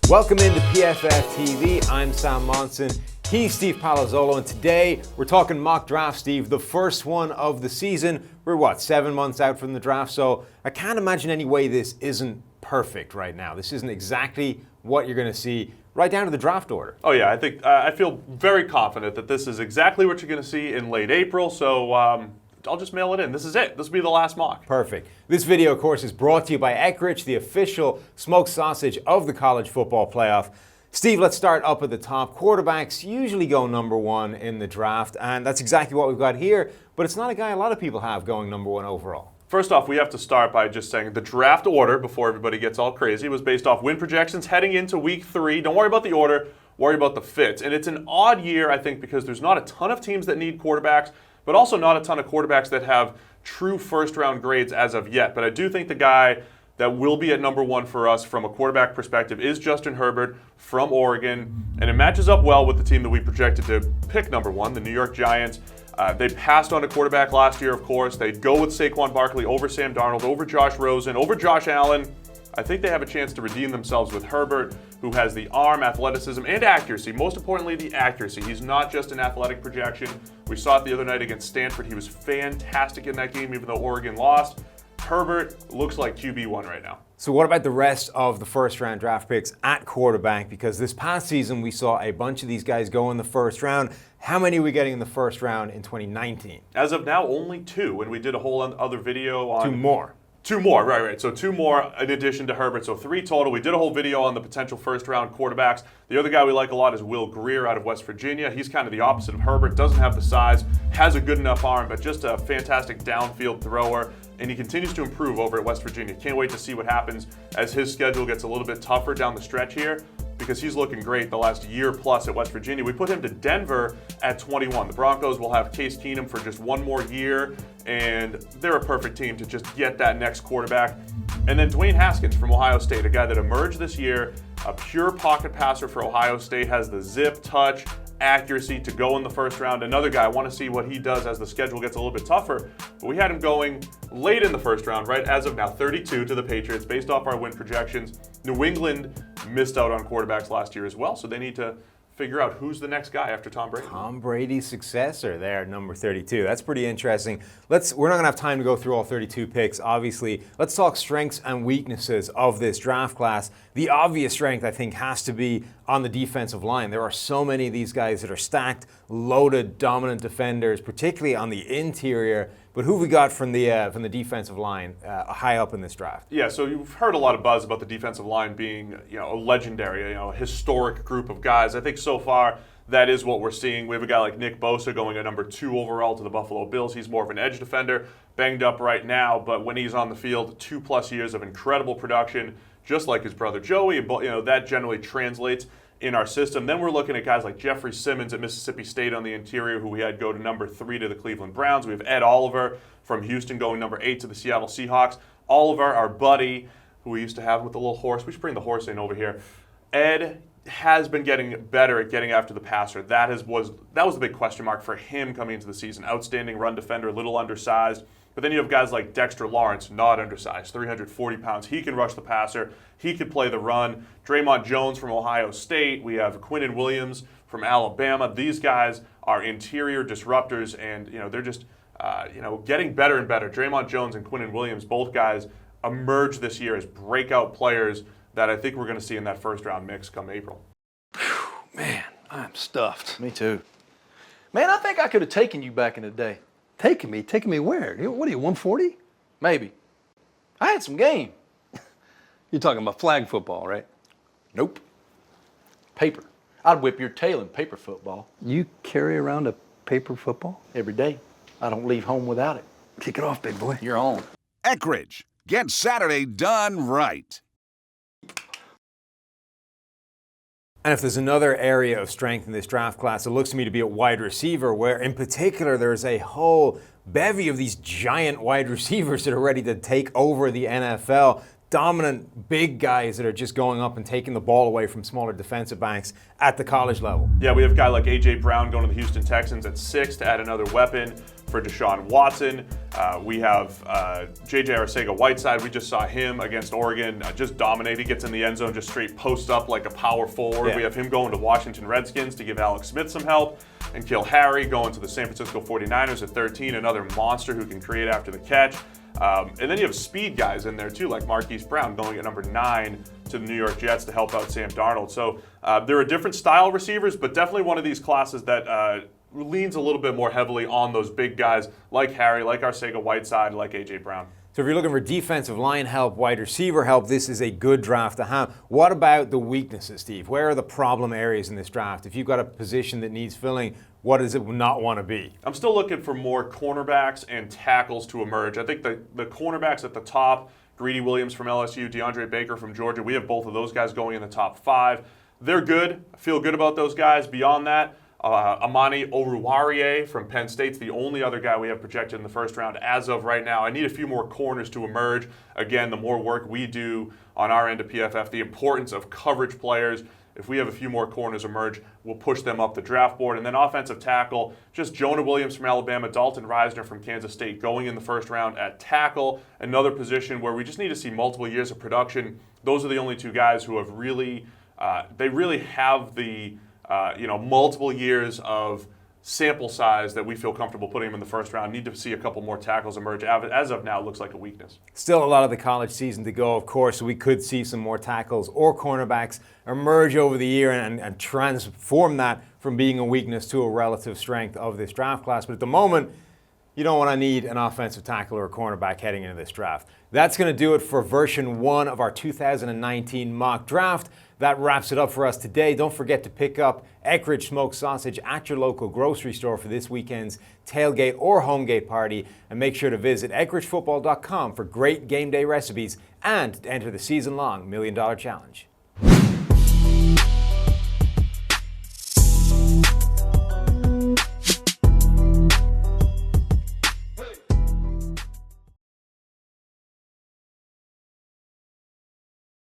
Welcome into PFF TV. I'm Sam Monson. He's Steve Palazzolo, and today we're talking mock draft, Steve, the first one of the season. We're 7 months out from the draft, so I can't imagine any way this isn't perfect right now. This isn't exactly what you're going to see right down to the draft order. Oh yeah, I feel very confident that this is exactly what you're going to see in late April, so I'll just mail it in. This is it. This will be the last mock. Perfect. This video, of course, is brought to you by Eckrich, the official smoked sausage of the college football playoff. Steve, let's start up at the top. Quarterbacks usually go number one in the draft, and that's exactly what we've got here, but it's not a guy a lot of people have going number one overall. First off, we have to start by just saying the draft order, before everybody gets all crazy, was based off win projections heading into week 3. Don't worry about the order, worry about the fits. And it's an odd year, I think, because there's not a ton of teams that need quarterbacks, but also not a ton of quarterbacks that have true first-round grades as of yet. But I do think the guy that will be at number one for us from a quarterback perspective is Justin Herbert from Oregon, and it matches up well with the team that we projected to pick number one, the New York Giants. They passed on a quarterback last year, of course. They'd go with Saquon Barkley over Sam Darnold, over Josh Rosen, over Josh Allen. I think they have a chance to redeem themselves with Herbert, who has the arm, athleticism, and accuracy. Most importantly, the accuracy. He's not just an athletic projection. We saw it the other night against Stanford. He was fantastic in that game, even though Oregon lost. Herbert looks like QB1 right now. So what about the rest of the first-round draft picks at quarterback? Because this past season, we saw a bunch of these guys go in the first round. How many are we getting in the first round in 2019? As of now, only 2, and we did a whole other video on... 2 more. 2 more, right. So 2 more in addition to Herbert, so 3 total. We did a whole video on the potential first-round quarterbacks. The other guy we like a lot is Will Grier out of West Virginia. He's kind of the opposite of Herbert, doesn't have the size, has a good enough arm, but just a fantastic downfield thrower, and he continues to improve over at West Virginia. Can't wait to see what happens as his schedule gets a little bit tougher down the stretch here, because he's looking great the last year plus at West Virginia. We put him to Denver at 21. The Broncos will have Case Keenum for just 1 more year, and they're a perfect team to just get that next quarterback. And then Dwayne Haskins from Ohio State, a guy that emerged this year, a pure pocket passer for Ohio State, has the zip, touch, accuracy to go in the first round. Another guy, I want to see what he does as the schedule gets a little bit tougher. But we had him going late in the first round, right? As of now, 32 to the Patriots, based off our win projections. New England missed out on quarterbacks last year as well, so they need to figure out who's the next guy after Tom Brady. Tom Brady's successor there, number 32. That's pretty interesting. We're not going to have time to go through all 32 picks, obviously. Let's talk strengths and weaknesses of this draft class. The obvious strength, I think, has to be on the defensive line. There are so many of these guys that are stacked, loaded, dominant defenders, particularly on the interior. But who have we got from the defensive line high up in this draft? Yeah, so you've heard a lot of buzz about the defensive line being, a legendary, a historic group of guys. I think so far that is what we're seeing. We have a guy like Nick Bosa going at number 2 overall to the Buffalo Bills. He's more of an edge defender, banged up right now, but when he's on the field, 2+ years of incredible production, just like his brother Joey. That generally translates in our system. Then we're looking at guys like Jeffrey Simmons at Mississippi State on the interior, who we had go to number 3 to the Cleveland Browns. We have Ed Oliver from Houston going number 8 to the Seattle Seahawks. Oliver, our buddy, who we used to have with the little horse. We should bring the horse in over here. Ed has been getting better at getting after the passer. That was the big question mark for him coming into the season. Outstanding run defender, a little undersized. But then you have guys like Dexter Lawrence, not undersized, 340 pounds. He can rush the passer. He could play the run. Draymond Jones from Ohio State. We have Quinnen Williams from Alabama. These guys are interior disruptors, and they're just getting better and better. Draymond Jones and Quinnen Williams, both guys, emerge this year as breakout players that I think we're going to see in that first-round mix come April. Whew, man, I'm stuffed. Me too. Man, I think I could have taken you back in the day. Taking me where? What are you, 140? Maybe. I had some game. You're talking about flag football, right? Nope. Paper. I'd whip your tail in paper football. You carry around a paper football? Every day. I don't leave home without it. Kick it off, big boy. You're on. Eckrich. Get Saturday done right. And if there's another area of strength in this draft class, it looks to me to be at wide receiver, where in particular there's a whole bevy of these giant wide receivers that are ready to take over the NFL. Dominant big guys that are just going up and taking the ball away from smaller defensive backs at the college level. Yeah, we have a guy like A.J. Brown going to the Houston Texans at 6 to add another weapon for Deshaun Watson. We have J.J. Arcega-Whiteside. We just saw him against Oregon just dominate. He gets in the end zone, just straight post up like a power forward. Yeah. We have him going to Washington Redskins to give Alex Smith some help. And N'Keal Harry going to the San Francisco 49ers at 13, another monster who can create after the catch. And then you have speed guys in there too, like Marquise Brown going at number 9 to the New York Jets to help out Sam Darnold. So there are different style receivers, but definitely one of these classes that leans a little bit more heavily on those big guys like Harry, like Arcega-Whiteside, like A.J. Brown. So if you're looking for defensive line help, wide receiver help, this is a good draft to have. What about the weaknesses, Steve? Where are the problem areas in this draft? If you've got a position that needs filling, what does it not want to be? I'm still looking for more cornerbacks and tackles to emerge. I think the cornerbacks at the top, Greedy Williams from LSU, DeAndre Baker from Georgia, we have both of those guys going in the top 5. They're good. I feel good about those guys. Beyond that, Amani Oruwariye from Penn State's the only other guy we have projected in the first round as of right now. I need a few more corners to emerge. Again, the more work we do on our end of PFF, the importance of coverage players. If we have a few more corners emerge, we'll push them up the draft board. And then offensive tackle, just Jonah Williams from Alabama, Dalton Reisner from Kansas State going in the first round at tackle. Another position where we just need to see multiple years of production. Those are the only 2 guys who have really, they really have the multiple years of sample size that we feel comfortable putting them in the first round. Need to see a couple more tackles emerge. As of now, it looks like a weakness. Still a lot of the college season to go, of course, so we could see some more tackles or cornerbacks emerge over the year and transform that from being a weakness to a relative strength of this draft class. But at the moment, you don't want to need an offensive tackle or a cornerback heading into this draft. That's going to do it for version 1 of our 2019 mock draft. That wraps it up for us today. Don't forget to pick up Eckrich smoked sausage at your local grocery store for this weekend's tailgate or homegate party. And make sure to visit eckrich.football.com for great game day recipes and to enter the season-long $1 Million Challenge.